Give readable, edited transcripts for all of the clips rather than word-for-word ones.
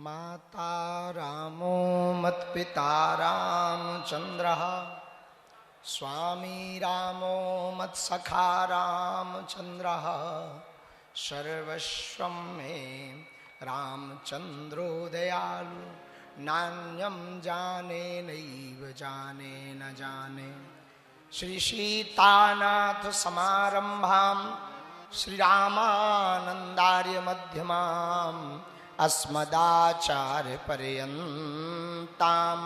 माता रामो मत्पिता रामचन्द्रः स्वामी रामो मत्सखा रामचन्द्रः सर्वस्वं मे रामचन्द्रो दयालु नान्यं जाने नैव जाने न जाने। श्री सीतानाथ समारंभां श्रीरामानन्दार्य मध्यमाम् अस्मदाचार्य पर्यन्तां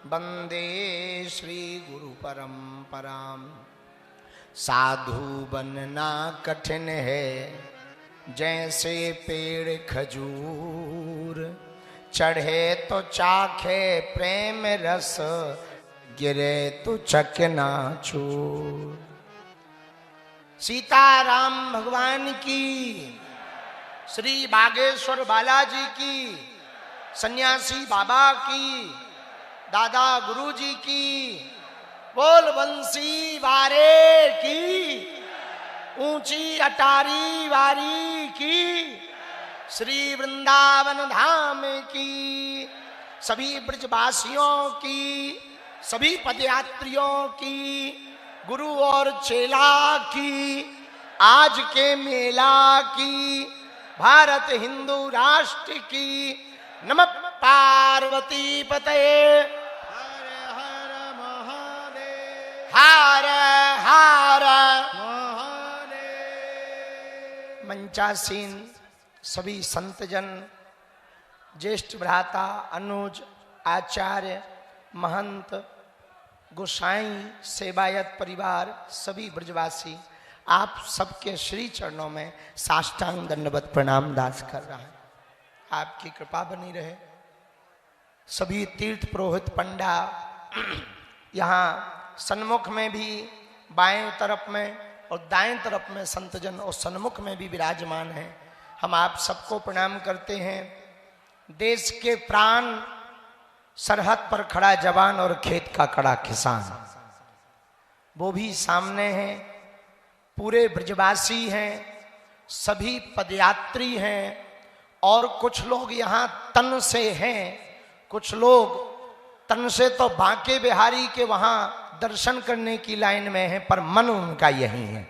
वन्दे श्री गुरु परंपरां। साधु बनना कठिन है जैसे पेड़ खजूर, चढ़े तो चाखे प्रेम रस गिरे तो चकनाचूर। सीताराम भगवान की, श्री बागेश्वर बालाजी की, सन्यासी बाबा की, दादा गुरुजी की, बोल बंसी वारे की, ऊंची अटारी वारी की, श्री वृंदावन धाम की, सभी ब्रजवासियों की, सभी पदयात्रियों की, गुरु और चेला की, आज के मेला की, भारत हिंदू राष्ट्र की। नमः पार्वती पतये हर हर महादेव, हर हर महादेव। मंचासीन सभी संतजन, ज्येष्ठ भ्राता, अनुज, आचार्य, महंत, गोसाई, सेवायत परिवार, सभी ब्रजवासी, आप सबके श्री चरणों में साष्टांग दंडवत प्रणाम दास कर रहा है। आपकी कृपा बनी रहे। सभी तीर्थ पुरोहित पंडा यहाँ सन्मुख में भी, बाएं तरफ में और दाएं तरफ में संतजन और सन्मुख में भी विराजमान हैं। हम आप सबको प्रणाम करते हैं। देश के प्राण, सरहद पर खड़ा जवान और खेत का कड़ा किसान, वो भी सामने हैं। पूरे ब्रजवासी हैं, सभी पदयात्री हैं और कुछ लोग यहाँ तन से हैं। कुछ लोग तन से तो बांके बिहारी के वहां दर्शन करने की लाइन में हैं, पर मन उनका यही है।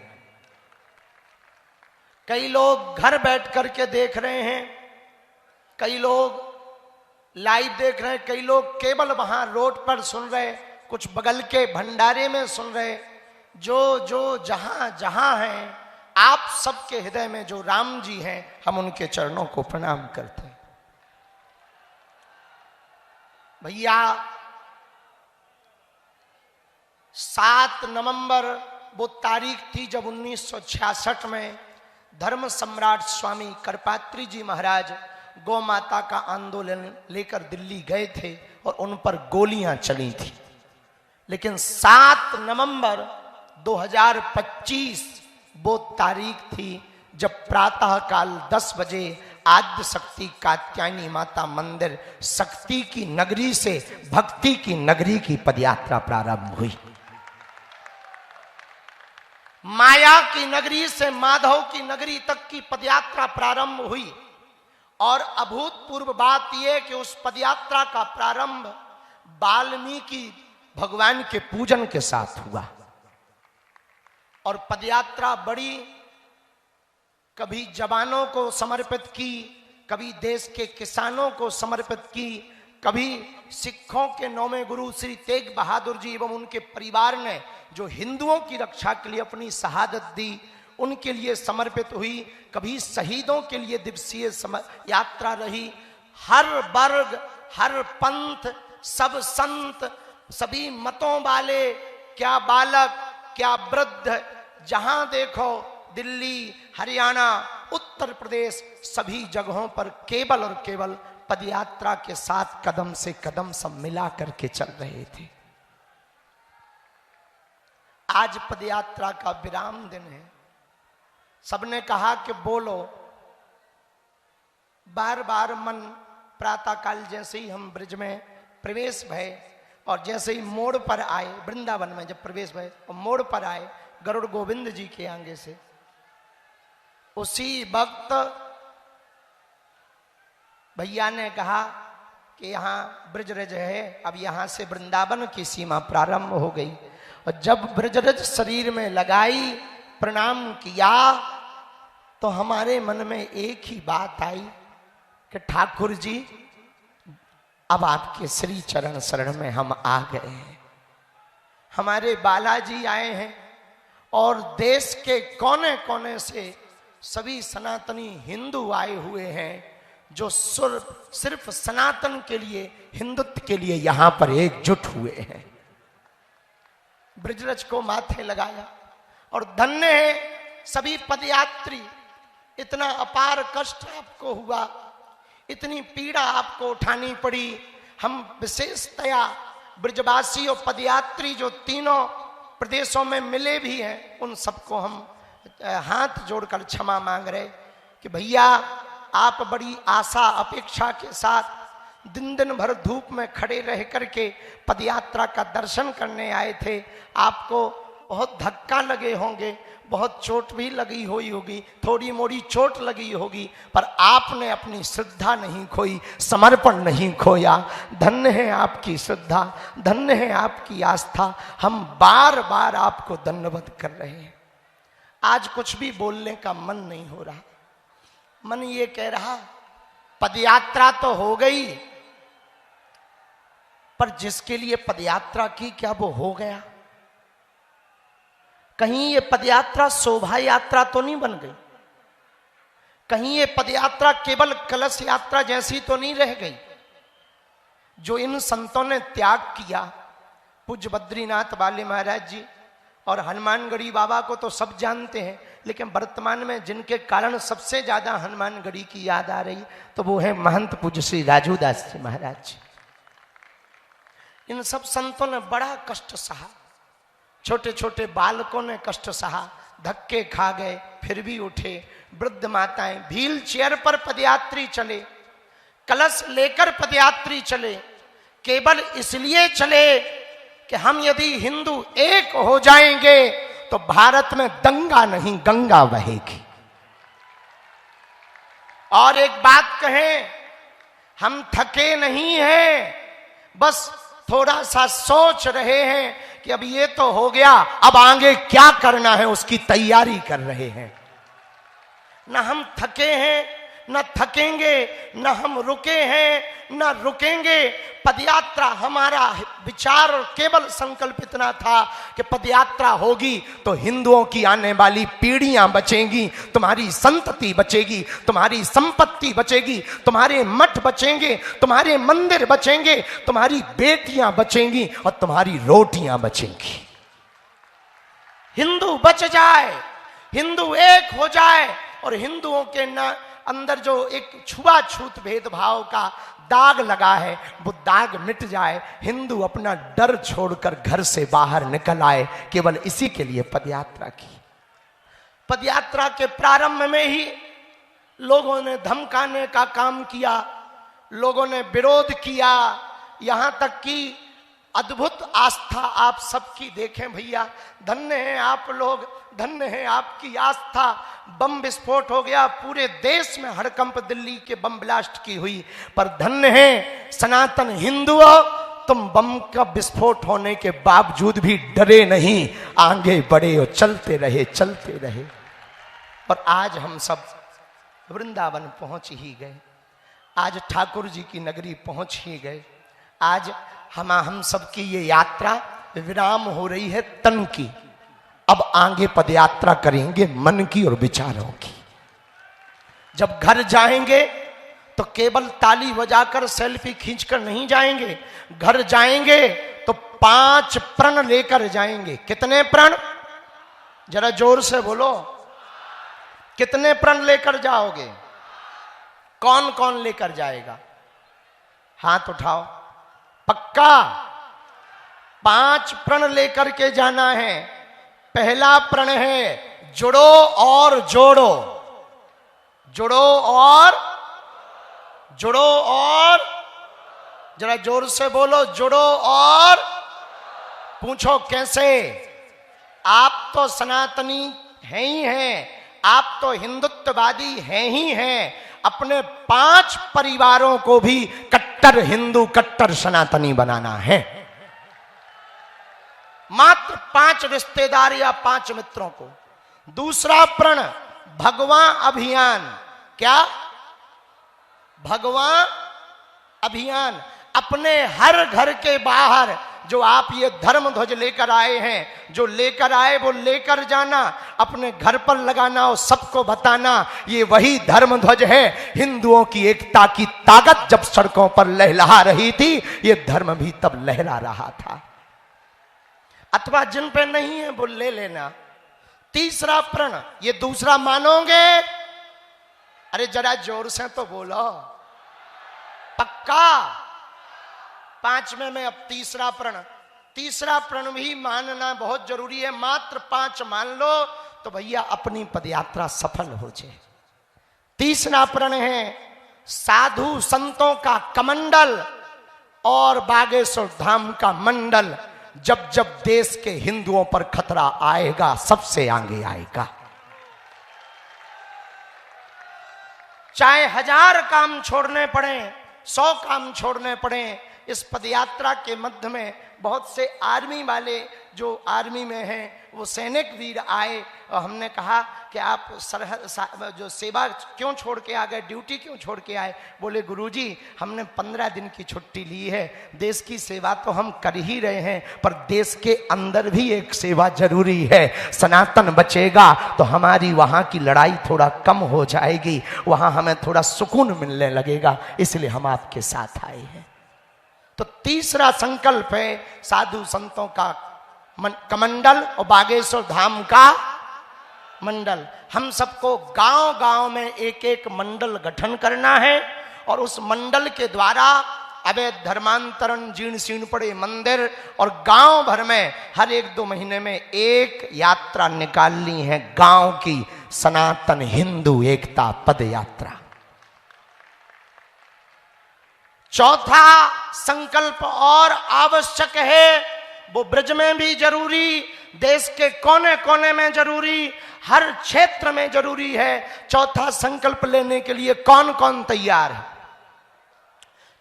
कई लोग घर बैठ करके देख रहे हैं, कई लोग लाइव देख रहे हैं, कई लोग केवल वहां रोड पर सुन रहे, कुछ बगल के भंडारे में सुन रहे। जो जो जहां जहां हैं, आप सबके हृदय में जो राम जी हैं, हम उनके चरणों को प्रणाम करते हैं। भैया 7 नवंबर वो तारीख थी जब 1966 में धर्म सम्राट स्वामी करपात्री जी महाराज गौ माता का आंदोलन लेकर दिल्ली गए थे और उन पर गोलियां चली थी। लेकिन 7 नवंबर 2025 वो तारीख थी जब प्रातः काल 10 बजे आद्य शक्ति कात्यायनी माता मंदिर शक्ति की नगरी से भक्ति की नगरी की पदयात्रा प्रारंभ हुई। माया की नगरी से माधव की नगरी तक की पदयात्रा प्रारंभ हुई। और अभूतपूर्व बात यह कि उस पदयात्रा का प्रारंभ वाल्मीकि भगवान के पूजन के साथ हुआ। और पदयात्रा बड़ी, कभी जवानों को समर्पित की, कभी देश के किसानों को समर्पित की, कभी सिखों के 9वें गुरु श्री तेग बहादुर जी एवं उनके परिवार ने जो हिंदुओं की रक्षा के लिए अपनी शहादत दी, उनके लिए समर्पित हुई। कभी शहीदों के लिए दिवसीय यात्रा रही। हर वर्ग, हर पंथ, सब संत, सभी मतों वाले, क्या बालक क्या वृद्ध, जहां देखो दिल्ली, हरियाणा, उत्तर प्रदेश, सभी जगहों पर केवल और केवल पदयात्रा के साथ कदम से कदम सब मिला करके चल रहे थे। आज पदयात्रा का विराम दिन है। सबने कहा कि बोलो। बार बार मन, प्रातःकाल जैसे ही हम ब्रिज में प्रवेश भय और जैसे ही मोड़ पर आए, वृंदावन में जब प्रवेश भय और मोड़ पर आए गरुड़ गोविंद जी के आगे से, उसी वक्त भैया ने कहा कि यहाँ ब्रजरज है, अब यहाँ से वृंदावन की सीमा प्रारंभ हो गई। और जब ब्रजरज शरीर में लगाई, प्रणाम किया, तो हमारे मन में एक ही बात आई कि ठाकुर जी अब आपके श्री चरण शरण में हम आ गए हैं। हमारे बालाजी आए हैं और देश के कोने कोने से सभी सनातनी हिंदू आए हुए हैं जो सिर्फ सनातन के लिए, हिंदुत्व के लिए यहां पर एकजुट हुए हैं। ब्रजरज को माथे लगाया और धन्य है सभी पदयात्री। इतना अपार कष्ट आपको हुआ, इतनी पीड़ा आपको उठानी पड़ी। हम विशेषतया ब्रजवासी और पदयात्री जो तीनों प्रदेशों में मिले भी हैं, उन सबको हम हाथ जोड़कर क्षमा मांग रहे कि भैया आप बड़ी आशा अपेक्षा के साथ दिन दिन भर धूप में खड़े रह करके पदयात्रा का दर्शन करने आए थे। आपको बहुत धक्का लगे होंगे, बहुत चोट भी लगी हुई होगी, थोड़ी मोड़ी चोट लगी होगी, पर आपने अपनी श्रद्धा नहीं खोई, समर्पण नहीं खोया। धन्य है आपकी श्रद्धा, धन्य है आपकी आस्था। हम बार बार आपको दंडवत कर रहे हैं। आज कुछ भी बोलने का मन नहीं हो रहा। मन ये कह रहा पदयात्रा तो हो गई, पर जिसके लिए पदयात्रा की क्या वो हो गया? कहीं ये पदयात्रा शोभा यात्रा तो नहीं बन गई? कहीं ये पदयात्रा केवल कलश यात्रा जैसी तो नहीं रह गई? जो इन संतों ने त्याग किया, पूज्य बद्रीनाथ वाले महाराज जी और हनुमानगढ़ी बाबा को तो सब जानते हैं, लेकिन वर्तमान में जिनके कारण सबसे ज्यादा हनुमानगढ़ी की याद आ रही तो वो है महंत पूज्य श्री राजूदास जी महाराज जी। इन सब संतों ने बड़ा कष्ट सहा, छोटे छोटे बालकों ने कष्ट सहा, धक्के खा गए फिर भी उठे। वृद्ध माताएं व्हील चेयर पर पदयात्री चले, कलश लेकर पदयात्री चले, केवल इसलिए चले कि हम यदि हिंदू एक हो जाएंगे तो भारत में दंगा नहीं गंगा बहेगी। और एक बात कहें, हम थके नहीं हैं, बस थोड़ा सा सोच रहे हैं कि अब ये तो हो गया, अब आगे क्या करना है उसकी तैयारी कर रहे हैं। न हम थके हैं न थकेंगे, न हम रुके हैं न रुकेंगे। पदयात्रा हमारा विचार और केवल संकल्प इतना था कि पदयात्रा होगी तो हिंदुओं की आने वाली पीढ़ियां बचेंगी, तुम्हारी संतति बचेगी, तुम्हारी संपत्ति बचेगी, तुम्हारे मठ बचेंगे, तुम्हारे मंदिर बचेंगे, तुम्हारी बेटियां बचेंगी और तुम्हारी रोटियां बचेंगी। हिंदू बच जाए, हिंदू एक हो जाए और हिंदुओं के न अंदर जो एक छुआछूत भेदभाव का दाग लगा है वो दाग मिट जाए, हिंदू अपना डर छोड़कर घर से बाहर निकल आए। केवल इसी के लिए पदयात्रा की। पदयात्रा के प्रारंभ में ही लोगों ने धमकाने का काम किया, लोगों ने विरोध किया, यहां तक कि अद्भुत आस्था आप सबकी देखें भैया। धन्य है आप लोग, धन्य है आपकी आस्था। बम विस्फोट हो गया, पूरे देश में हड़कंप दिल्ली के बम ब्लास्ट की हुई, पर धन्य है सनातन हिंदुओं, तुम बम का विस्फोट होने के बावजूद भी डरे नहीं, आगे बढ़े और चलते रहे चलते रहे। और आज हम सब वृंदावन पहुंच ही गए, आज ठाकुर जी की नगरी पहुंच ही गए। आज हम सबकी ये यात्रा विराम हो रही है तन की, अब आगे पदयात्रा करेंगे मन की और विचारों की। जब घर जाएंगे तो केवल ताली बजाकर सेल्फी खींचकर नहीं जाएंगे, घर जाएंगे तो 5 प्रण लेकर जाएंगे। कितने प्रण? जरा जोर से बोलो, कितने प्रण लेकर जाओगे? कौन कौन लेकर जाएगा? हाथ उठाओ। पक्का 5 प्रण लेकर के जाना है। पहला प्रण है जुड़ो और जोड़ो, जुड़ो और जुड़ो और, जरा जोर से बोलो, जुड़ो और। पूछो कैसे? आप तो सनातनी हैं ही हैं, आप तो हिंदुत्ववादी हैं ही हैं, अपने 5 परिवारों को भी कट्टर हिंदू, कट्टर सनातनी बनाना है। मात्र 5 रिश्तेदार या 5 मित्रों को। दूसरा प्रण भगवान अभियान। क्या? भगवान अभियान। अपने हर घर के बाहर जो आप ये धर्म ध्वज लेकर आए हैं, जो लेकर आए वो लेकर जाना, अपने घर पर लगाना और सबको बताना ये वही धर्म ध्वज है। हिंदुओं की एकता की ताकत जब सड़कों पर लहलहा रही थी, ये धर्म भी तब लहरा रहा था। अथवा जिन पे नहीं है वो ले लेना। तीसरा प्रण, ये दूसरा मानोगे? अरे जरा जोर से तो बोलो। पक्का? 5वें में अब तीसरा प्रण। तीसरा प्रण भी मानना बहुत जरूरी है। मात्र 5 मान लो तो भैया अपनी पदयात्रा सफल हो जाए। तीसरा प्रण है साधु संतों का कमंडल और बागेश्वर धाम का मंडल। जब जब देश के हिंदुओं पर खतरा आएगा, सबसे आगे आएगा। चाहे 1000 काम छोड़ने पड़े, 100 काम छोड़ने पड़े, इस पदयात्रा के मध्य में बहुत से आर्मी वाले जो आर्मी में हैं वो सैनिक वीर आए और हमने कहा कि आप सरहद जो सेवा क्यों छोड़ के आ गए, ड्यूटी क्यों छोड़ के आए? बोले गुरुजी हमने 15 दिन की छुट्टी ली है। देश की सेवा तो हम कर ही रहे हैं, पर देश के अंदर भी एक सेवा जरूरी है। सनातन बचेगा तो हमारी वहाँ की लड़ाई थोड़ा कम हो जाएगी, वहाँ हमें थोड़ा सुकून मिलने लगेगा, इसलिए हम आपके साथ आए हैं। तो तीसरा संकल्प है साधु संतों का कमंडल और बागेश्वर धाम का मंडल। हम सबको गांव गांव में एक एक मंडल गठन करना है और उस मंडल के द्वारा अवैध धर्मांतरण, जीर्ण शीर्ण पड़े मंदिर और गांव भर में हर 1-2 महीने में एक यात्रा निकालनी है, गांव की सनातन हिंदू एकता पद यात्रा। चौथा संकल्प और आवश्यक है, वो ब्रज में भी जरूरी, देश के कोने कोने में जरूरी, हर क्षेत्र में जरूरी है। चौथा संकल्प लेने के लिए कौन कौन तैयार है?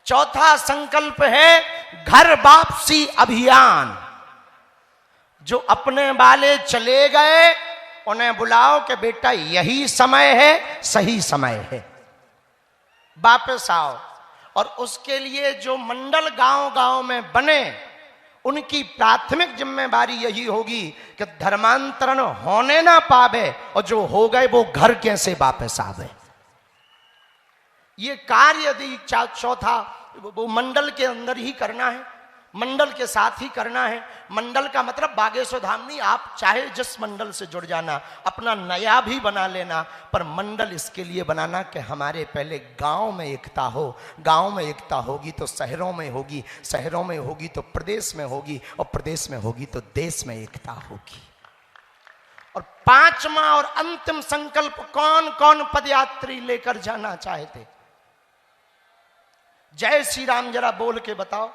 चौथा संकल्प है घर वापसी अभियान। जो अपने वाले चले गए उन्हें बुलाओ कि बेटा यही समय है, सही समय है, वापस आओ। और उसके लिए जो मंडल गांव गांव में बने, उनकी प्राथमिक जिम्मेदारी यही होगी कि धर्मांतरण होने ना पावे और जो हो गए वो घर कैसे वापस आवे। ये कार्य यदि चौथा वो मंडल के अंदर ही करना है, मंडल के साथ ही करना है। मंडल का मतलब बागेश्वर धाम नहीं, आप चाहे जिस मंडल से जुड़ जाना, अपना नया भी बना लेना, पर मंडल इसके लिए बनाना कि हमारे पहले गांव में एकता हो, गांव में एकता होगी तो शहरों में होगी, शहरों में होगी तो प्रदेश में होगी, और प्रदेश में होगी तो देश में एकता होगी। और 5वां और अंतिम संकल्प कौन कौन पदयात्री लेकर जाना चाहते? जय श्री राम जरा बोल के बताओ।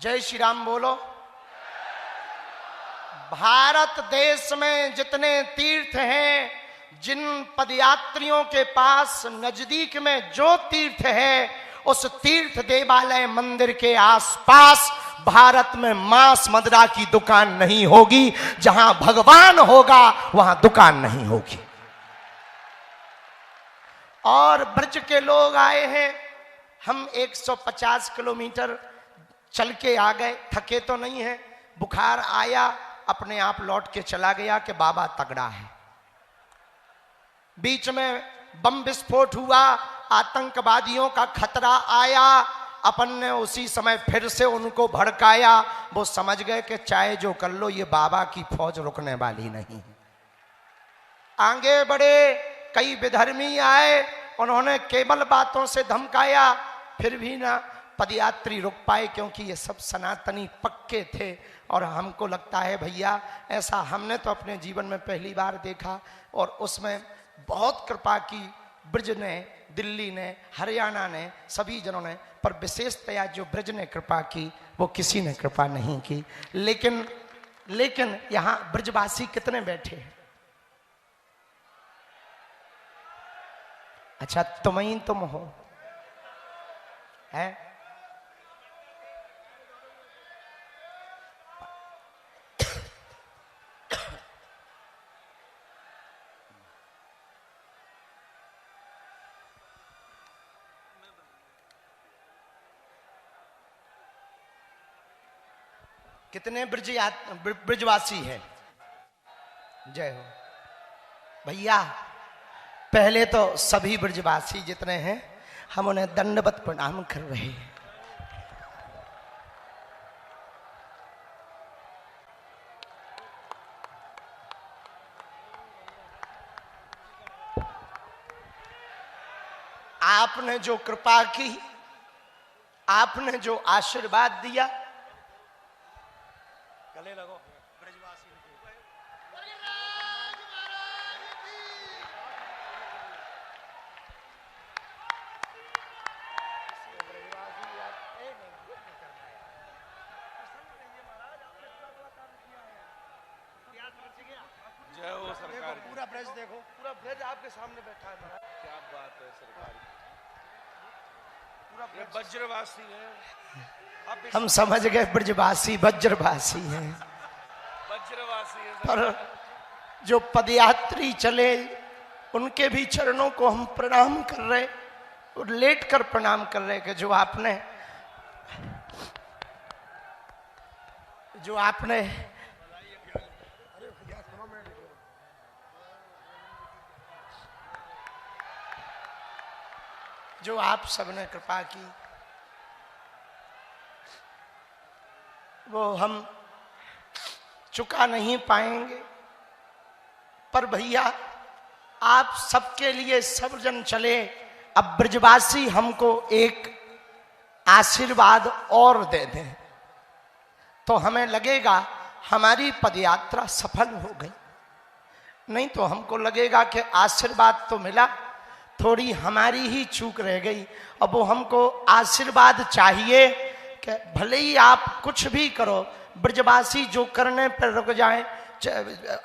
जय श्री राम बोलो। भारत देश में जितने तीर्थ हैं, जिन पदयात्रियों के पास नजदीक में जो तीर्थ है, उस तीर्थ देवालय मंदिर के आसपास भारत में मांस मदिरा की दुकान नहीं होगी। जहां भगवान होगा वहां दुकान नहीं होगी। और ब्रज के लोग आए हैं, हम 150 किलोमीटर चल के आ गए, थके तो नहीं है। बुखार आया, अपने आप लौट के चला गया कि बाबा तगड़ा है। बीच में बम विस्फोट हुआ, आतंकवादियों का खतरा आया, अपन ने उसी समय फिर से उनको भड़काया। वो समझ गए कि चाहे जो कर लो, ये बाबा की फौज रुकने वाली नहीं। आगे बढ़े, कई विधर्मी आए, उन्होंने केवल बातों से धमकाया, फिर भी ना पदयात्री रुक पाए, क्योंकि ये सब सनातनी पक्के थे। और हमको लगता है भैया, ऐसा हमने तो अपने जीवन में पहली बार देखा, और उसमें बहुत कृपा की ब्रज ने, दिल्ली ने, हरियाणा ने, सभी जनों ने, पर विशेषतया जो ब्रज ने कृपा की वो किसी ने कृपा नहीं की। लेकिन यहाँ ब्रजवासी कितने बैठे हैं? अच्छा, तुम ही तुम हो, हैं? कितने ब्रजवासी हैं? जय हो भैया। पहले तो सभी ब्रजवासी जितने हैं हम उन्हें दंडवत प्रणाम कर रहे हैं। आपने जो कृपा की, आपने जो आशीर्वाद दिया, गले लगो ब्रजवासी। जय हो सरकार। पूरा ब्रज देखो, पूरा ब्रज आपके सामने बैठा है महाराज। क्या बात है सरकार, पूरा ये वज्रवासी है। हम समझ गए ब्रजवासी वज्रवासी हैं, वज्रवासी है पर जो पदयात्री चले उनके भी चरणों को हम प्रणाम कर रहे और लेट कर प्रणाम कर रहे कि जो आपने जो आप सबने कृपा की वो हम चुका नहीं पाएंगे। पर भैया आप सबके लिए सब जन चले, अब ब्रजवासी हमको एक आशीर्वाद और दे दें तो हमें लगेगा हमारी पदयात्रा सफल हो गई। नहीं तो हमको लगेगा कि आशीर्वाद तो मिला, थोड़ी हमारी ही चूक रह गई। अब वो हमको आशीर्वाद चाहिए कि भले ही आप कुछ भी करो, ब्रजवासी जो करने पर रुक जाएं,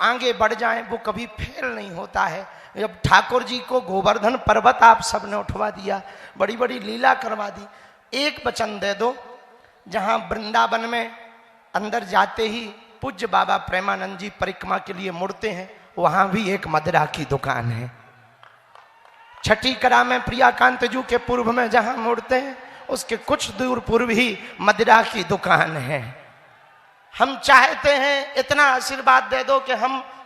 आगे बढ़ जाएं, वो कभी फेल नहीं होता है। जब ठाकुर जी को गोवर्धन पर्वत आप सबने उठवा दिया, बड़ी बड़ी लीला करवा दी, एक वचन दे दो, जहां वृंदावन में अंदर जाते ही पूज्य बाबा प्रेमानंद जी परिक्रमा के लिए मुड़ते हैं, वहां भी एक मदिरा की दुकान है। छठी करा में प्रियाकांत जू के पूर्व में जहां मुड़ते हैं उसके कुछ दूर पूर्व ही मदिरा की दुकान है। हम चाहते हैं इतना आशीर्वाद दे दो कि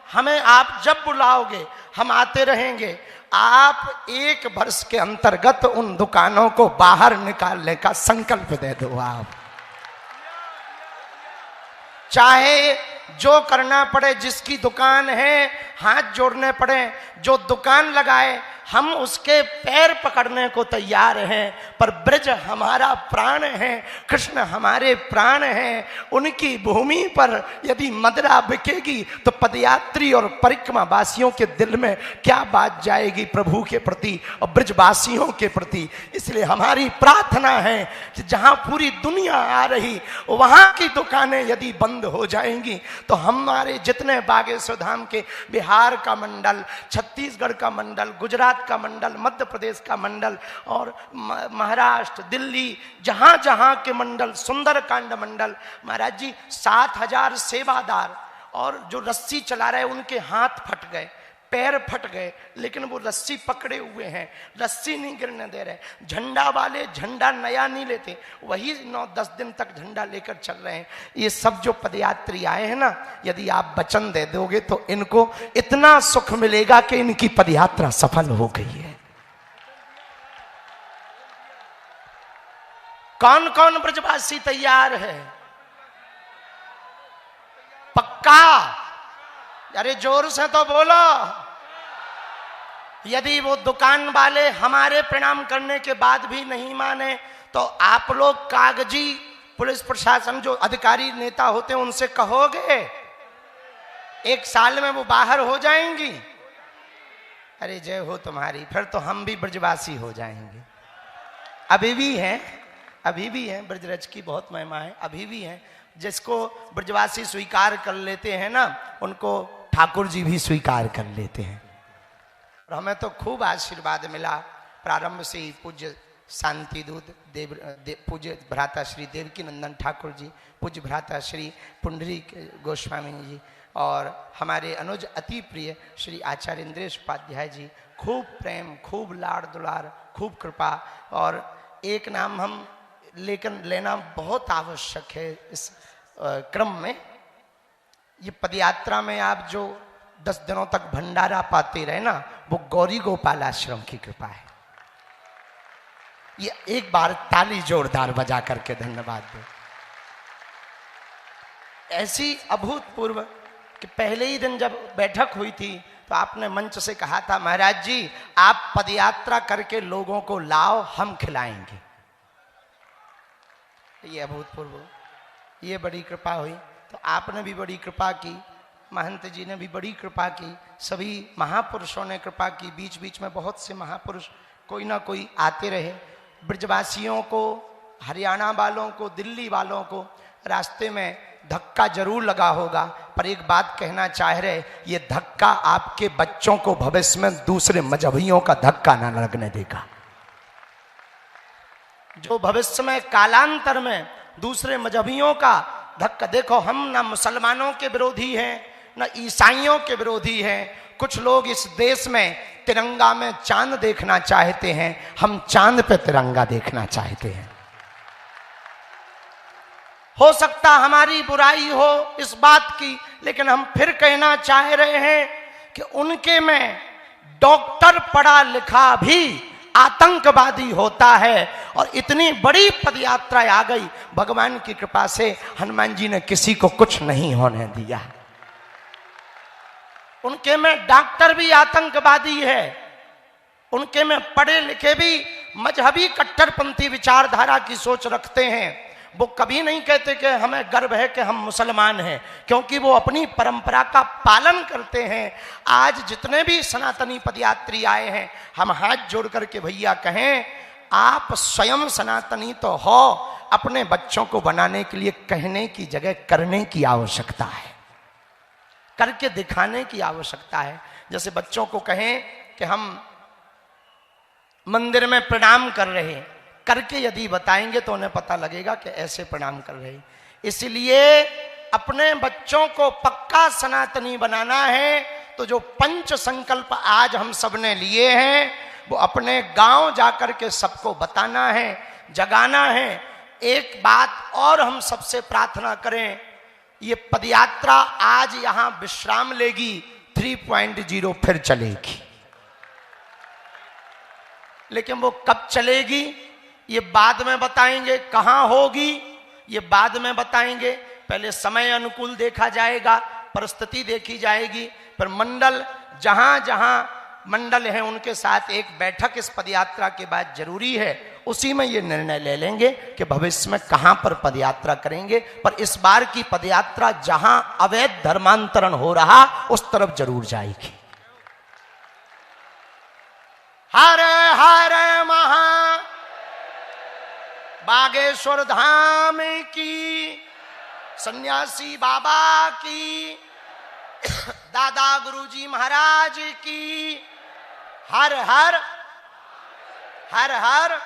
हमें आप जब बुलाओगे हम आते रहेंगे। आप एक वर्ष के अंतर्गत उन दुकानों को बाहर निकालने का संकल्प दे दो। आप चाहे जो करना पड़े, जिसकी दुकान है हाथ जोड़ने पड़े, जो दुकान लगाए हम उसके पैर पकड़ने को तैयार हैं। पर ब्रज हमारा प्राण है, कृष्ण हमारे प्राण हैं। उनकी भूमि पर यदि मदिरा बिकेगी तो पदयात्री और परिक्रमा वासियों के दिल में क्या बात जाएगी प्रभु के प्रति और ब्रजवासियों के प्रति। इसलिए हमारी प्रार्थना है कि जहां पूरी दुनिया आ रही वहां की दुकानें यदि बंद हो जाएंगी तो हमारे जितने बागेश्वर धाम के बिहार का मंडल, छत्तीसगढ़ का मंडल, गुजरात का मंडल, मध्य प्रदेश का मंडल और महाराष्ट्र, दिल्ली, जहां जहां के मंडल, सुंदरकांड मंडल, महाराज जी 7,000 सेवादार और जो रस्सी चला रहे उनके हाथ फट गए, पैर फट गए, लेकिन वो रस्सी पकड़े हुए हैं, रस्सी नहीं गिरने दे रहे। झंडा वाले झंडा नया नहीं लेते, वही 9-10 दिन तक झंडा लेकर चल रहे हैं। ये सब जो पदयात्री आए हैं ना, यदि आप वचन दे दोगे तो इनको इतना सुख मिलेगा कि इनकी पदयात्रा सफल हो गई है। कौन कौन ब्रजवासी तैयार है? पक्का? अरे जोर से तो बोलो। यदि वो दुकान वाले हमारे प्रणाम करने के बाद भी नहीं माने तो आप लोग कागजी पुलिस प्रशासन जो अधिकारी नेता होते हैं उनसे कहोगे, 1 साल में वो बाहर हो जाएंगी। अरे जय हो तुम्हारी, फिर तो हम भी ब्रजवासी हो जाएंगे। अभी भी हैं ब्रजरज की बहुत महिमा है, अभी भी हैं। जिसको ब्रजवासी स्वीकार कर लेते हैं ना, उनको ठाकुर जी भी स्वीकार कर लेते हैं। और हमें तो खूब आशीर्वाद मिला प्रारंभ से ही पूज्य शांति दूत पूज्य भ्राता श्री देवकी नंदन ठाकुर जी, पूज्य भ्राता श्री पुंडरीक गोस्वामी जी और हमारे अनुज अति प्रिय श्री आचार्य इंद्रेश उपाध्याय जी, खूब प्रेम, खूब लाड़ दुलार, खूब कृपा। और एक नाम हम लेकिन लेना बहुत आवश्यक है इस क्रम में। ये पदयात्रा में आप जो 10 दिनों तक भंडारा पाते रहे ना, वो गौरी गोपाल आश्रम की कृपा है। ये एक बार ताली जोरदार बजा करके धन्यवाद दो। ऐसी अभूतपूर्व कि पहले ही दिन जब बैठक हुई थी तो आपने मंच से कहा था, महाराज जी आप पदयात्रा करके लोगों को लाओ, हम खिलाएंगे। ये अभूतपूर्व, ये बड़ी कृपा हुई। तो आपने भी बड़ी कृपा की, महंत जी ने भी बड़ी कृपा की, सभी महापुरुषों ने कृपा की। बीच बीच में बहुत से महापुरुष कोई ना कोई आते रहे। ब्रजवासियों को, हरियाणा वालों को, दिल्ली वालों को रास्ते में धक्का जरूर लगा होगा, पर एक बात कहना चाह रहे, ये धक्का आपके बच्चों को भविष्य में दूसरे मजहबियों का धक्का ना लगने देगा। जो भविष्य में कालांतर में दूसरे मजहबियों का धक्का, देखो हम ना मुसलमानों के विरोधी हैं ना ईसाइयों के विरोधी हैं। कुछ लोग इस देश में तिरंगा में चांद देखना चाहते हैं, हम चांद पे तिरंगा देखना चाहते हैं। हो सकता हमारी बुराई हो इस बात की, लेकिन हम फिर कहना चाह रहे हैं कि उनके में डॉक्टर पढ़ा लिखा भी आतंकवादी होता है। और इतनी बड़ी पदयात्रा आ गई, भगवान की कृपा से हनुमान जी ने किसी को कुछ नहीं होने दिया। उनके में डॉक्टर भी आतंकवादी है, उनके में पढ़े लिखे भी मजहबी कट्टरपंथी विचारधारा की सोच रखते हैं। वो कभी नहीं कहते कि हमें गर्व है कि हम मुसलमान हैं, क्योंकि वो अपनी परंपरा का पालन करते हैं। आज जितने भी सनातनी पदयात्री आए हैं, हम हाथ जोड़ करके भैया कहें, आप स्वयं सनातनी तो हो, अपने बच्चों को बनाने के लिए कहने की जगह करने की आवश्यकता है, करके दिखाने की आवश्यकता है। जैसे बच्चों को कहें कि हम मंदिर में प्रणाम कर रहे हैं, करके यदि बताएंगे तो उन्हें पता लगेगा कि ऐसे प्रणाम कर रहे हैं। इसलिए अपने बच्चों को पक्का सनातनी बनाना है तो जो पंच संकल्प आज हम सबने लिए हैं, वो अपने गांव जाकर के सबको बताना है, जगाना है। एक बात और हम सबसे प्रार्थना करें, ये पदयात्रा आज यहां विश्राम लेगी, 3.0 फिर चलेगी। लेकिन वो कब चलेगी ये बाद में बताएंगे, कहां होगी ये बाद में बताएंगे। पहले समय अनुकूल देखा जाएगा, परिस्थिति देखी जाएगी, पर मंडल जहां जहां मंडल है उनके साथ एक बैठक इस पदयात्रा के बाद जरूरी है। उसी में ये निर्णय ले लेंगे कि भविष्य में कहां पर पदयात्रा करेंगे। पर इस बार की पदयात्रा जहां अवैध धर्मांतरण हो रहा उस तरफ जरूर जाएगी। हर हर महा बागेश्वर धाम की, सन्यासी बाबा की, दादा गुरुजी महाराज की, हर हर हर हर।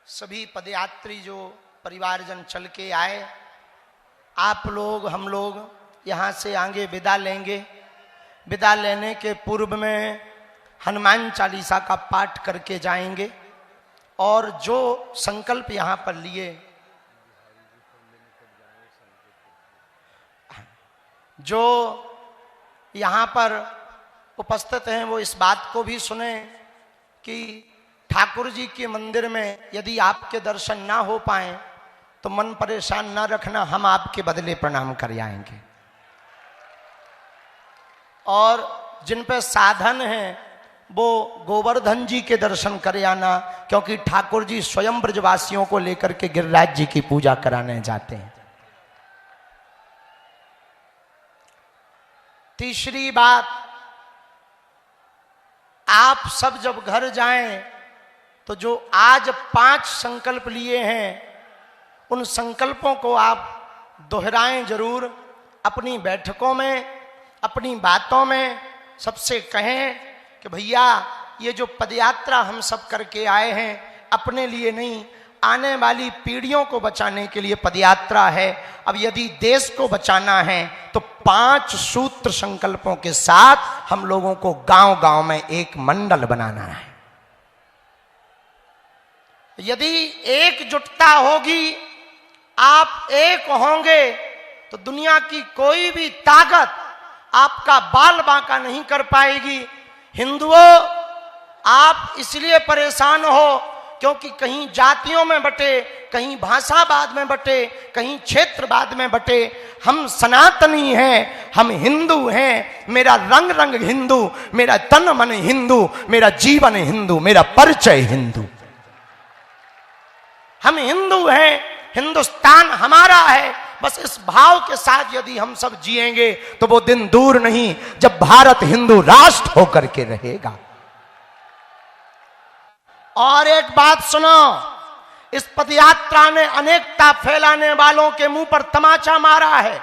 सभी पदयात्री जो परिवारजन चल के आए, आप लोग, हम लोग यहाँ से आगे विदा लेंगे। विदा लेने के पूर्व में हनुमान चालीसा का पाठ करके जाएंगे और जो संकल्प यहाँ पर लिए, जो यहाँ पर उपस्थित हैं वो इस बात को भी सुने कि ठाकुर जी के मंदिर में यदि आपके दर्शन ना हो पाए तो मन परेशान ना रखना, हम आपके बदले प्रणाम कर आएंगे। और जिन पे साधन है वो गोवर्धन जी के दर्शन कर आना, क्योंकि ठाकुर जी स्वयं ब्रजवासियों को लेकर के गिरिराज जी की पूजा कराने जाते हैं। तीसरी बात, आप सब जब घर जाएं तो जो आज 5 संकल्प लिए हैं उन संकल्पों को आप दोहराएं जरूर। अपनी बैठकों में, अपनी बातों में सबसे कहें कि भैया ये जो पदयात्रा हम सब करके आए हैं अपने लिए नहीं, आने वाली पीढ़ियों को बचाने के लिए पदयात्रा है। अब यदि देश को बचाना है तो 5 सूत्र संकल्पों के साथ हम लोगों को गांव-गांव में एक मंडल बनाना है। यदि एकजुटता होगी, आप एक होंगे, तो दुनिया की कोई भी ताकत आपका बाल बांका नहीं कर पाएगी। हिंदुओं, आप इसलिए परेशान हो क्योंकि कहीं जातियों में बटे, कहीं भाषावाद में बटे, कहीं क्षेत्रवाद में बटे। हम सनातनी हैं, हम हिंदू हैं। मेरा रंग रंग हिंदू, मेरा तन मन हिंदू, मेरा जीवन हिंदू, मेरा परिचय हिंदू। हम हिंदू हैं, हिंदुस्तान हमारा है। बस इस भाव के साथ यदि हम सब जिएंगे तो वो दिन दूर नहीं जब भारत हिंदू राष्ट्र होकर के रहेगा। और एक बात सुनो, इस पदयात्रा ने अनेकता फैलाने वालों के मुंह पर तमाचा मारा है।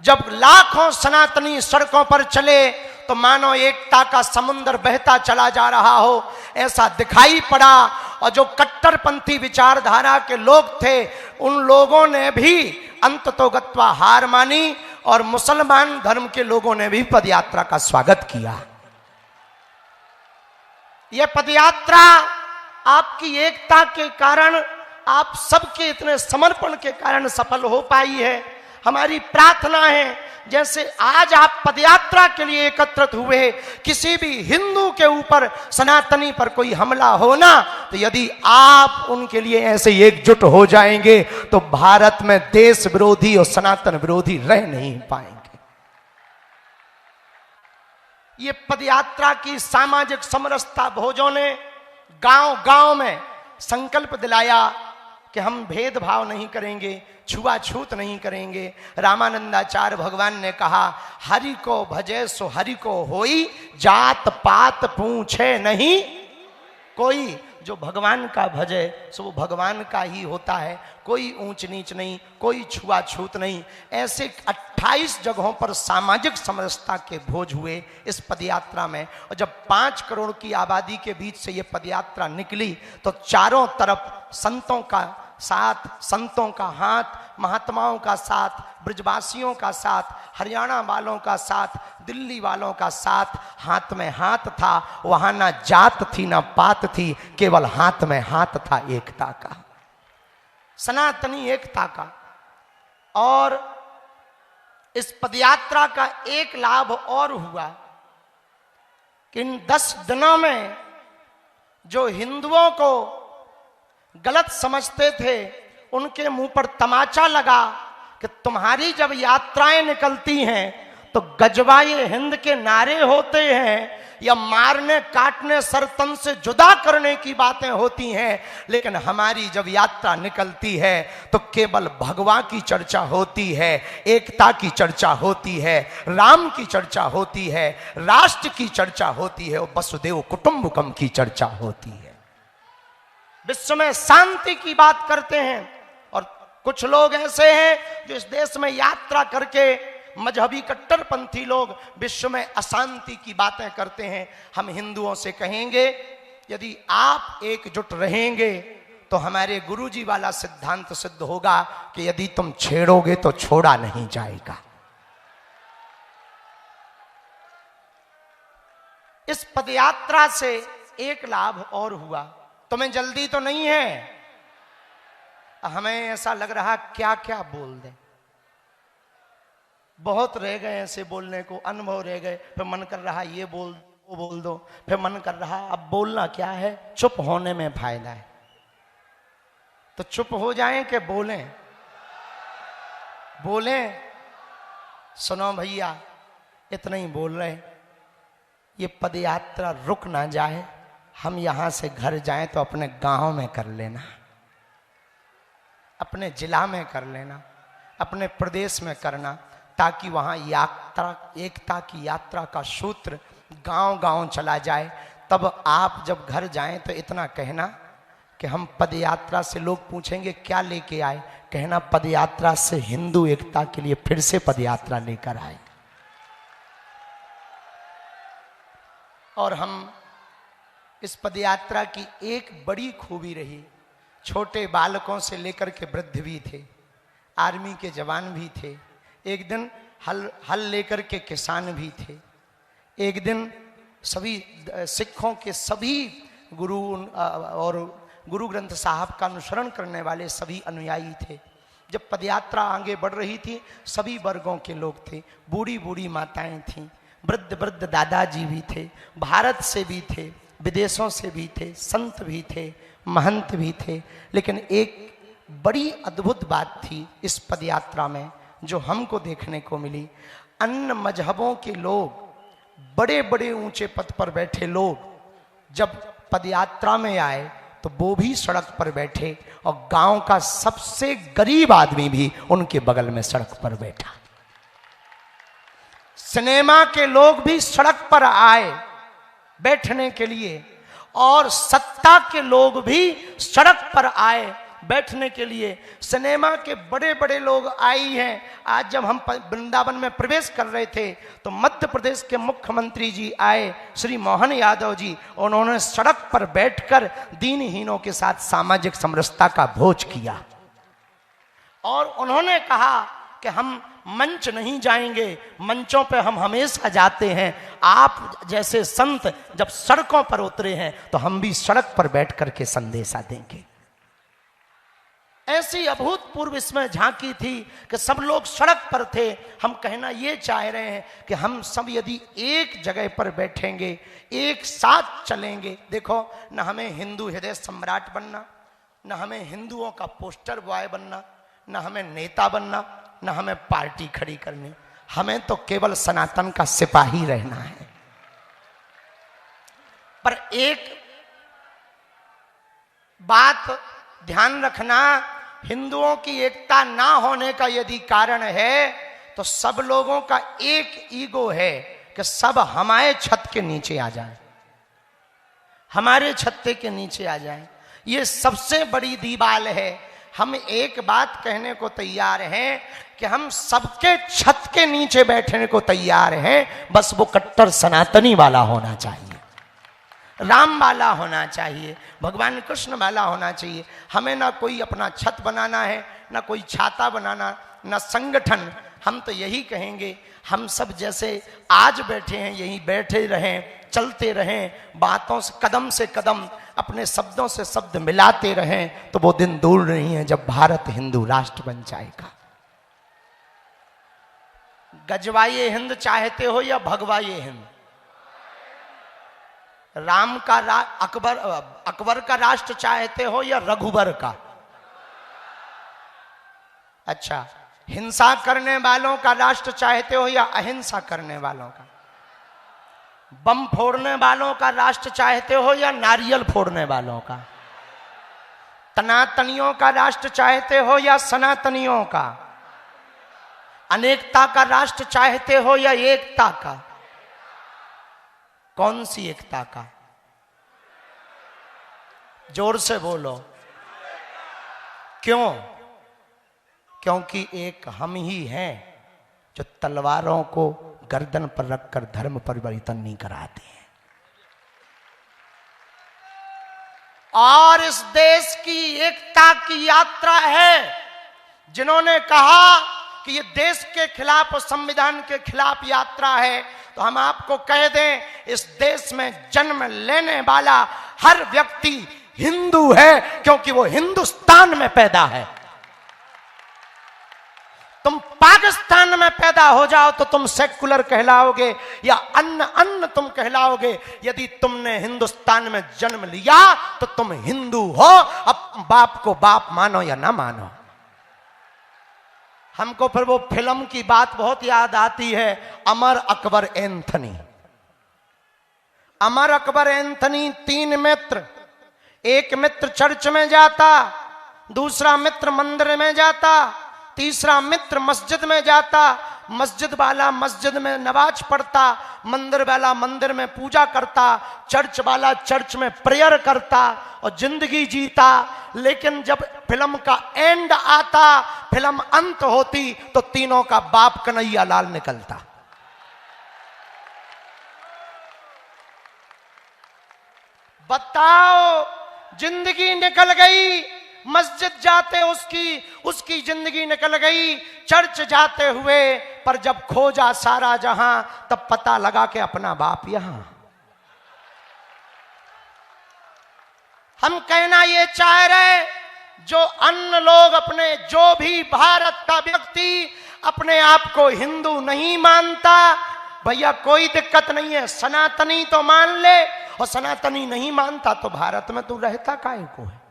जब लाखों सनातनी सड़कों पर चले तो मानो एकता का समुद्र बहता चला जा रहा हो, ऐसा दिखाई पड़ा। और जो कट्टरपंथी विचारधारा के लोग थे, उन लोगों ने भी अंततोगत्वा हार मानी और मुसलमान धर्म के लोगों ने भी पदयात्रा का स्वागत किया। यह पदयात्रा आपकी एकता के कारण, आप सबके इतने समर्पण के कारण सफल हो पाई है। हमारी प्रार्थना है, जैसे आज आप पदयात्रा के लिए एकत्रित हुए, किसी भी हिंदू के ऊपर, सनातनी पर कोई हमला होना, तो यदि आप उनके लिए ऐसे एकजुट हो जाएंगे तो भारत में देश विरोधी और सनातन विरोधी रह नहीं पाएंगे। ये पदयात्रा की सामाजिक समरसता भोजों ने गांव गांव में संकल्प दिलाया कि हम भेदभाव नहीं करेंगे, छुआछूत नहीं करेंगे। रामानंदाचार्य भगवान ने कहा, हरि को भजे सो हरि को होई, जात पात पूछे नहीं कोई। जो भगवान का भजे सो वो भगवान का ही होता है, कोई ऊंच नीच नहीं, कोई छुआछूत नहीं। ऐसे 28 जगहों पर सामाजिक समरसता के भोज हुए इस पदयात्रा में। और जब 5 करोड़ की आबादी के बीच से ये पदयात्रा निकली तो चारों तरफ संतों का साथ, संतों का हाथ, महात्माओं का साथ, ब्रजवासियों का साथ, हरियाणा वालों का साथ, दिल्ली वालों का साथ, हाथ में हाथ था। वहां ना जात थी ना पात थी, केवल हाथ में हाथ था एकता का, सनातनी एकता का। और इस पदयात्रा का एक लाभ और हुआ कि इन 10 दिनों में जो हिंदुओं को गलत समझते थे, उनके मुंह पर तमाचा लगा कि तुम्हारी जब यात्राएं निकलती हैं तो गजवाए हिंद के नारे होते हैं या मारने काटने सरतन से जुदा करने की बातें होती हैं, लेकिन हमारी जब यात्रा निकलती है तो केवल भगवान की चर्चा होती है, एकता की चर्चा होती है, राम की चर्चा होती है, राष्ट्र की चर्चा होती है और वसुदेव कुटुंबकम की चर्चा होती है। विश्व में शांति की बात करते हैं। और कुछ लोग ऐसे हैं जो इस देश में यात्रा करके, मजहबी कट्टरपंथी लोग विश्व में अशांति की बातें करते हैं। हम हिंदुओं से कहेंगे, यदि आप एकजुट रहेंगे तो हमारे गुरुजी वाला सिद्धांत सिद्ध होगा कि यदि तुम छेड़ोगे तो छोड़ा नहीं जाएगा। इस पदयात्रा से एक लाभ और हुआ। तुम्हें जल्दी तो नहीं है, हमें ऐसा लग रहा क्या क्या बोल दें, बहुत रह गए ऐसे बोलने को, अनुभव रह गए। फिर मन कर रहा ये बोल वो बोल दो, फिर मन कर रहा अब बोलना क्या है, चुप होने में फायदा है, तो चुप हो जाएं कि बोलें? बोलें। सुनो भैया, इतना ही बोल रहे, ये पदयात्रा रुक ना जाए। हम यहां से घर जाएं तो अपने गांव में कर लेना, अपने जिला में कर लेना, अपने प्रदेश में करना, ताकि वहां यात्रा, एकता की यात्रा का सूत्र गांव गांव चला जाए। तब आप जब घर जाएं तो इतना कहना कि हम पदयात्रा से, लोग पूछेंगे क्या लेके आए, कहना पदयात्रा से हिंदू एकता के लिए फिर से पदयात्रा लेकर आए। और हम इस पदयात्रा की एक बड़ी खूबी रही, छोटे बालकों से लेकर के वृद्ध भी थे, आर्मी के जवान भी थे, एक दिन हल लेकर के किसान भी थे, एक दिन सभी सिखों के सभी गुरु और गुरु ग्रंथ साहब का अनुसरण करने वाले सभी अनुयायी थे। जब पदयात्रा आगे बढ़ रही थी, सभी वर्गों के लोग थे, बूढ़ी बूढ़ी माताएं थीं, वृद्ध वृद्ध दादाजी भी थे, भारत से भी थे, विदेशों से भी थे, संत भी थे, महंत भी थे। लेकिन एक बड़ी अद्भुत बात थी इस पदयात्रा में जो हमको देखने को मिली। अन्य मजहबों के लोग, बड़े बड़े ऊंचे पद पर बैठे लोग जब पदयात्रा में आए तो वो भी सड़क पर बैठे और गांव का सबसे गरीब आदमी भी उनके बगल में सड़क पर बैठा। सिनेमा के लोग भी सड़क पर आए बैठने के लिए और सत्ता के लोग भी सड़क पर आए बैठने के लिए। सिनेमा के बड़े बड़े लोग आई हैं। आज जब हम वृंदावन में प्रवेश कर रहे थे तो मध्य प्रदेश के मुख्यमंत्री जी आए, श्री मोहन यादव जी, उन्होंने सड़क पर बैठकर दीनहीनों के साथ सामाजिक समरसता का भोज किया और उन्होंने कहा कि हम मंच नहीं जाएंगे, मंचों पे हम हमेशा जाते हैं, आप जैसे संत जब सड़कों पर उतरे हैं तो हम भी सड़क पर बैठ करके संदेशा देंगे। ऐसी अभूतपूर्व इसमें झांकी थी कि सब लोग सड़क पर थे। हम कहना ये चाह रहे हैं कि हम सब यदि एक जगह पर बैठेंगे, एक साथ चलेंगे, देखो न हमें हिंदू हृदय सम्राट बनना, न हमें हिंदुओं का पोस्टर बॉय बनना, न हमें नेता बनना, न हमें पार्टी खड़ी करनी, हमें तो केवल सनातन का सिपाही रहना है। पर एक बात ध्यान रखना, हिंदुओं की एकता ना होने का यदि कारण है तो सब लोगों का एक ईगो है कि सब हमारे छत के नीचे आ जाए, हमारे छत्ते के नीचे आ जाए। ये सबसे बड़ी दीवाल है। हम एक बात कहने को तैयार हैं कि हम सबके छत के नीचे बैठने को तैयार हैं, बस वो कट्टर सनातनी वाला होना चाहिए, राम वाला होना चाहिए, भगवान कृष्ण वाला होना चाहिए। हमें ना कोई अपना छत बनाना है, ना कोई छाता बनाना, ना संगठन। हम तो यही कहेंगे, हम सब जैसे आज बैठे हैं यही बैठे रहें, चलते रहें, बातों से कदम अपने शब्दों से शब्द मिलाते रहें, तो वो दिन दूर नहीं है जब भारत हिंदू राष्ट्र बन जाएगा। गजवाए हिंद चाहते हो या भगवाए हिंद? राम का अकबर का राष्ट्र चाहते हो या रघुबर का? अच्छा, हिंसा करने वालों का राष्ट्र चाहते हो या अहिंसा करने वालों का? बम फोड़ने वालों का राष्ट्र चाहते हो या नारियल फोड़ने वालों का? तनातनियों का राष्ट्र चाहते हो या सनातनियों का? अनेकता का राष्ट्र चाहते हो या एकता का? कौन सी एकता का? जोर से बोलो। क्यों? क्योंकि एक हम ही हैं जो तलवारों को गर्दन पर रखकर धर्म परिवर्तन नहीं कराते हैं। और इस देश की एकता की यात्रा है। जिन्होंने कहा कि ये देश के खिलाफ और संविधान के खिलाफ यात्रा है, तो हम आपको कह दें, इस देश में जन्म लेने वाला हर व्यक्ति हिंदू है, क्योंकि वो हिंदुस्तान में पैदा है। तुम पाकिस्तान में पैदा हो जाओ तो तुम सेकुलर कहलाओगे या अन्य तुम कहलाओगे। यदि तुमने हिंदुस्तान में जन्म लिया तो तुम हिंदू हो। अब बाप को बाप मानो या ना मानो। हमको फिर वो फिल्म की बात बहुत याद आती है, अमर अकबर एंथनी। अमर अकबर एंथनी 3 मित्र, एक मित्र चर्च में जाता, दूसरा मित्र मंदिर में जाता, तीसरा मित्र मस्जिद में जाता। मस्जिद वाला मस्जिद में नमाज पढ़ता, मंदिर वाला मंदिर में पूजा करता, चर्च वाला चर्च में प्रेयर करता और जिंदगी जीता। लेकिन जब फिल्म का एंड आता, फिल्म अंत होती, तो तीनों का बाप कन्हैया लाल निकलता। बताओ, जिंदगी निकल गई, मस्जिद जाते उसकी जिंदगी निकल गई, चर्च जाते हुए, पर जब खोजा सारा जहां तब पता लगा कि अपना बाप यहां। हम कहना ये चाह रहे, जो अन्य लोग अपने, जो भी भारत का व्यक्ति अपने आप को हिंदू नहीं मानता, भैया कोई दिक्कत नहीं है, सनातनी तो मान ले, और सनातनी नहीं मानता तो भारत में तू रहता काहे को है?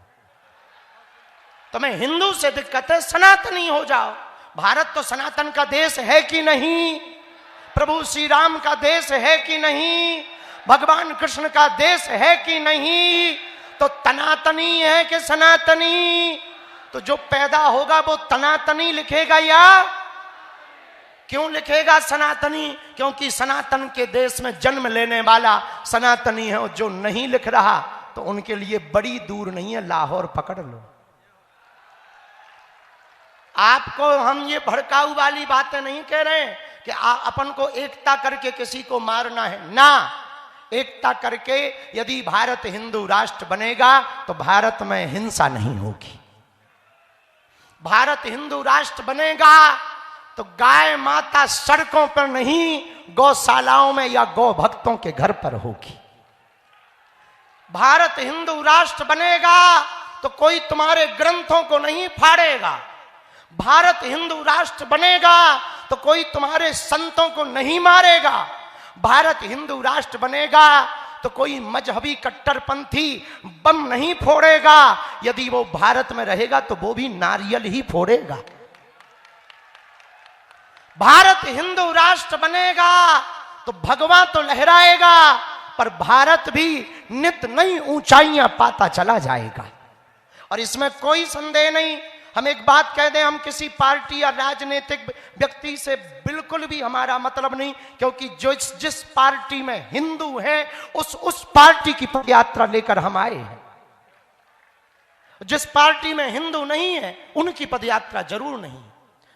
तुम्हें हिंदू से दिक्कत है, सनातनी हो जाओ। भारत तो सनातन का देश है कि नहीं? प्रभु श्री राम का देश है कि नहीं? भगवान कृष्ण का देश है कि नहीं? तो तनातनी है कि सनातनी? तो जो पैदा होगा वो तनातनी लिखेगा या क्यों लिखेगा सनातनी? क्योंकि सनातन के देश में जन्म लेने वाला सनातनी है, और जो नहीं लिख रहा तो उनके लिए बड़ी दूर नहीं है, लाहौर पकड़ लो। आपको हम ये भड़काऊ वाली बातें नहीं कह रहे हैं कि अपन को एकता करके किसी को मारना है ना। एकता करके यदि भारत हिंदू राष्ट्र बनेगा तो भारत में हिंसा नहीं होगी। भारत हिंदू राष्ट्र बनेगा तो गाय माता सड़कों पर नहीं, गौशालाओं में या गौ भक्तों के घर पर होगी। भारत हिंदू राष्ट्र बनेगा तो कोई तुम्हारे ग्रंथों को नहीं फाड़ेगा। भारत हिंदू राष्ट्र बनेगा तो कोई तुम्हारे संतों को नहीं मारेगा। भारत हिंदू राष्ट्र बनेगा तो कोई मजहबी कट्टरपंथी बम नहीं फोड़ेगा। यदि वो भारत में रहेगा तो वो भी नारियल ही फोड़ेगा। भारत हिंदू राष्ट्र बनेगा तो भगवा तो लहराएगा, पर भारत भी नित नई ऊंचाइयां पाता चला जाएगा। और इसमें कोई संदेह नहीं। हम एक बात कह दें, हम किसी पार्टी या राजनीतिक व्यक्ति से बिल्कुल भी हमारा मतलब नहीं, क्योंकि जो जिस पार्टी में हिंदू है उस पार्टी की पदयात्रा लेकर हम आए हैं। जिस पार्टी में हिंदू नहीं है उनकी पदयात्रा जरूर नहीं।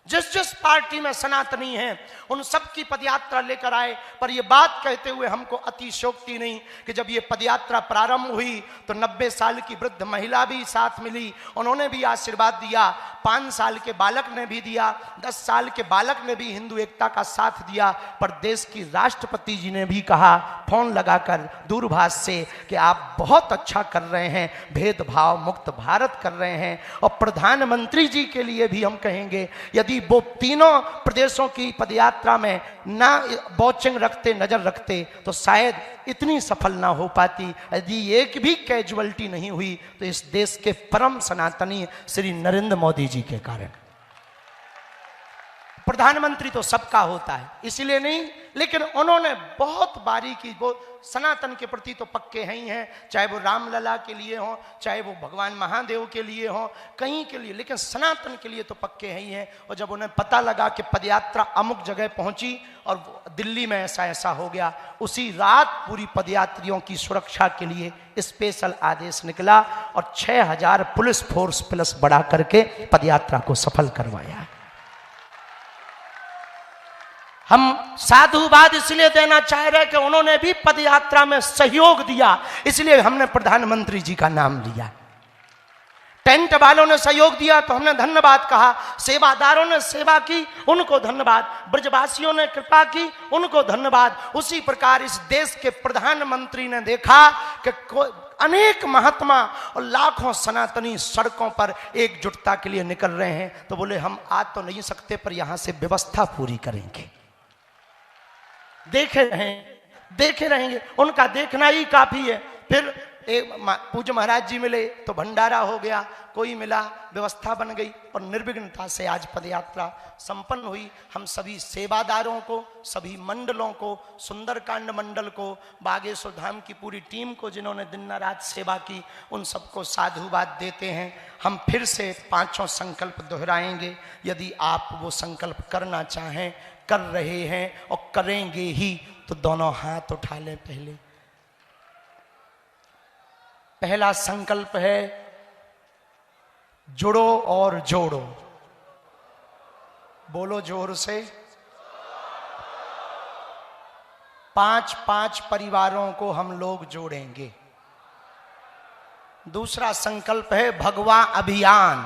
जिस पार्टी में सनातनी है उन सब की पदयात्रा लेकर आए। पर यह बात कहते हुए हमको अतिशयोक्ति नहीं कि जब ये पदयात्रा प्रारंभ हुई तो 90 साल की वृद्ध महिला भी साथ मिली, उन्होंने भी आशीर्वाद दिया। 5 साल के बालक ने भी दिया, 10 साल के बालक ने भी हिंदू एकता का साथ दिया। पर देश की राष्ट्रपति जी ने भी कहा फोन लगाकर दूरभाष से कि आप बहुत अच्छा कर रहे हैं, भेदभाव मुक्त भारत कर रहे हैं। और प्रधानमंत्री जी के लिए भी हम कहेंगे, यदि वो तीनों प्रदेशों की पदयात्रा में ना वॉचिंग रखते, नजर रखते, तो शायद इतनी सफल ना हो पाती। यदि एक भी कैजुअलिटी नहीं हुई तो इस देश के परम सनातनी श्री नरेंद्र मोदी जी के कारण। प्रधानमंत्री तो सबका होता है इसलिए नहीं, लेकिन उन्होंने बहुत बारीकी, वो सनातन के प्रति तो पक्के हैं ही हैं, चाहे वो रामलला के लिए हो, चाहे वो भगवान महादेव के लिए हो, कहीं के लिए, लेकिन सनातन के लिए तो पक्के हैं ही हैं। और जब उन्हें पता लगा कि पदयात्रा अमुक जगह पहुंची और दिल्ली में ऐसा हो गया, उसी रात पूरी पदयात्रियों की सुरक्षा के लिए स्पेशल आदेश निकला और 6000 पुलिस फोर्स प्लस बढ़ा करके पदयात्रा को सफल करवाया। हम साधुवाद इसलिए देना चाह रहे कि उन्होंने भी पदयात्रा में सहयोग दिया, इसलिए हमने प्रधानमंत्री जी का नाम लिया। टेंट वालों ने सहयोग दिया तो हमने धन्यवाद कहा, सेवादारों ने सेवा की उनको धन्यवाद, ब्रजवासियों ने कृपा की उनको धन्यवाद। उसी प्रकार इस देश के प्रधानमंत्री ने देखा कि अनेक महात्मा और लाखों सनातनी सड़कों पर एकजुटता के लिए निकल रहे हैं, तो बोले हम आ तो नहीं सकते पर यहां से व्यवस्था पूरी करेंगे। देखे रहेंगे, उनका देखना ही काफी है। फिर एक पूज्य महाराज जी मिले तो भंडारा हो गया, कोई मिला, व्यवस्था बन गई और निर्विघ्नता से आज पदयात्रा संपन्न हुई। हम सभी सेवादारों को, सभी मंडलों को, सुंदरकांड मंडल को, बागेश्वर धाम की पूरी टीम को जिन्होंने दिन रात सेवा की, उन सबको साधुवाद देते हैं। हम फिर से 5 संकल्प दोहराएंगे। यदि आप वो संकल्प करना चाहें, कर रहे हैं और करेंगे ही, तो दोनों हाथ उठा लें। पहला संकल्प है जुड़ो और जोड़ो। बोलो जोर से। 5-5 परिवारों को हम लोग जोड़ेंगे। दूसरा संकल्प है भगवा अभियान।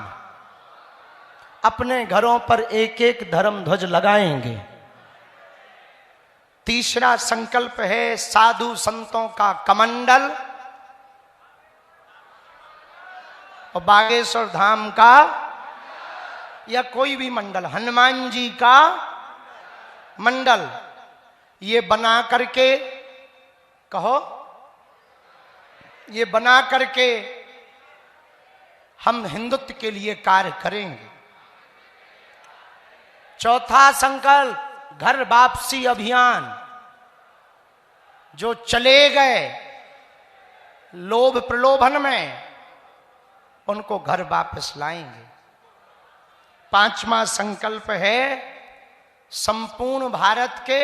अपने घरों पर एक एक धर्म ध्वज लगाएंगे। तीसरा संकल्प है साधु संतों का कमंडल और बागेश्वर धाम का या कोई भी मंडल, हनुमान जी का मंडल, ये बना करके कहो, ये बना करके हम हिंदुत्व के लिए कार्य करेंगे। चौथा संकल्प घर वापसी अभियान। जो चले गए लोभ प्रलोभन में, उनको घर वापस लाएंगे। पांचवा संकल्प है संपूर्ण भारत के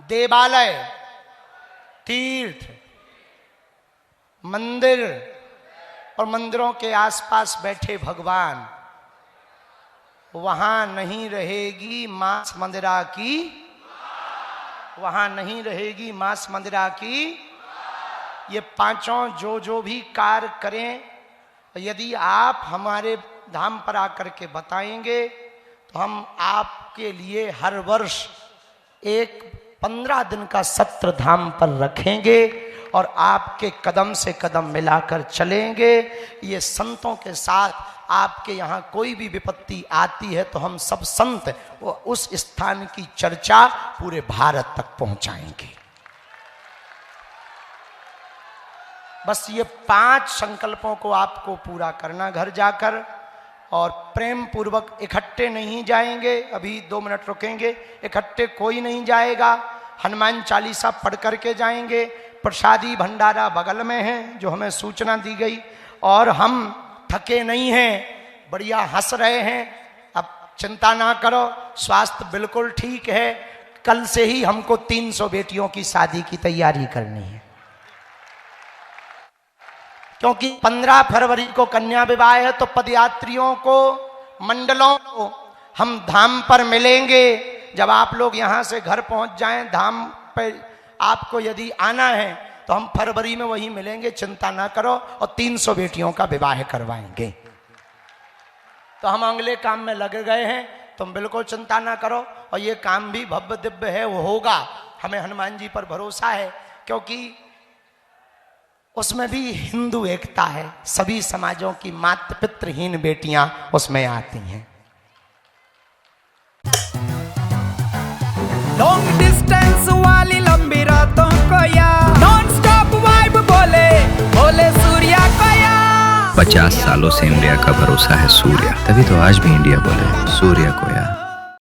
देवालय, तीर्थ, मंदिर और मंदिरों के आसपास बैठे भगवान, वहां नहीं रहेगी मांस मंदिरा की, वहां नहीं रहेगी मांस मंदिरा की। ये पांचों जो भी कार्य करें, यदि आप हमारे धाम पर आकर के बताएंगे तो हम आपके लिए हर वर्ष एक 15 दिन का सत्र धाम पर रखेंगे और आपके कदम से कदम मिलाकर चलेंगे। ये संतों के साथ आपके यहाँ कोई भी विपत्ति आती है तो हम सब संत वो उस स्थान की चर्चा पूरे भारत तक पहुंचाएंगे। बस ये 5 संकल्पों को आपको पूरा करना घर जाकर, और प्रेम पूर्वक इकट्ठे नहीं जाएंगे। अभी 2 मिनट रुकेंगे, इकट्ठे कोई नहीं जाएगा। हनुमान चालीसा पढ़ करके जाएंगे। प्रसादी भंडारा बगल में है जो हमें सूचना दी गई, और हम थके नहीं हैं, बढ़िया हंस रहे हैं। अब चिंता ना करो, स्वास्थ्य बिल्कुल ठीक है। कल से ही हमको 300 बेटियों की शादी की तैयारी करनी है, क्योंकि 15 फरवरी को कन्या विवाह है। तो पदयात्रियों को, मंडलों को हम धाम पर मिलेंगे। जब आप लोग यहाँ से घर पहुँच जाएं, धाम पर आपको यदि आना है तो हम फरवरी में वहीं मिलेंगे, चिंता ना करो। और 300 बेटियों का विवाह करवाएंगे। तो हम अगले काम में लगे गए हैं, तुम बिल्कुल चिंता ना करो। और ये काम भी भव्य दिव्य है, वो होगा। हमें हनुमान जी पर भरोसा है, क्योंकि उसमें भी हिंदू एकता है। सभी समाजों की मातृ पितृहीन बेटियां उसमें आती हैं। लॉन्ग डिस्टेंस वाली लंबी रातों को यार, नॉन स्टॉप वाइब बोले बोले सूर्या को यार। 50 सालों से इंडिया का भरोसा है सूर्या, तभी तो आज भी इंडिया बोले सूर्या को यार।